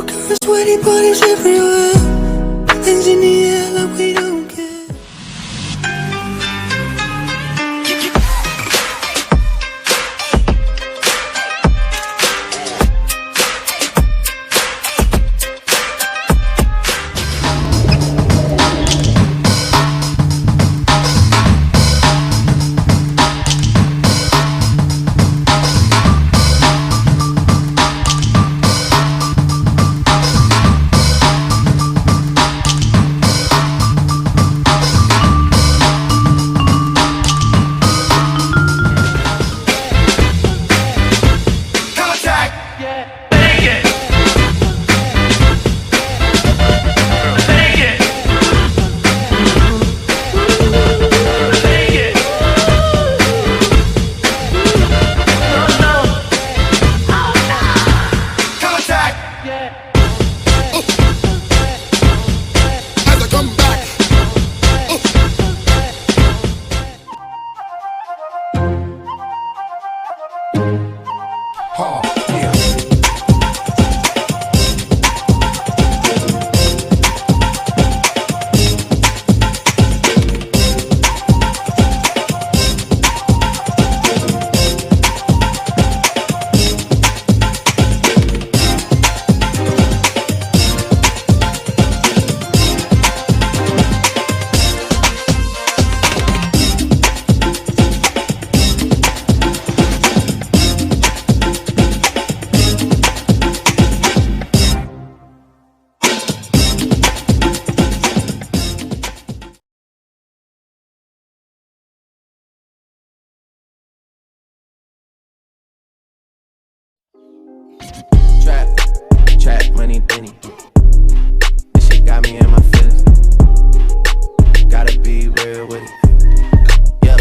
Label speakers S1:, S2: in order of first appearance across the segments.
S1: Girls, sweaty bodies everywhere. Hands in the air like we don't care.
S2: Trap money, penny. This shit got me in my feelings. Gotta be real with it. Yeah.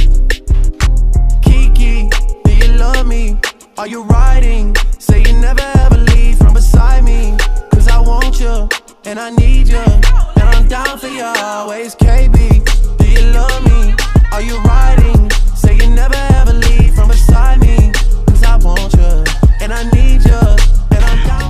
S2: Kiki, do you love me? Are you riding? Say you never ever leave from beside me. Cause I want you, and I need you. And I'm down for you always, KB. Do you love me? Are you riding? Say you never ever leave from beside me. Cause I want you, and I need you. And I'm down.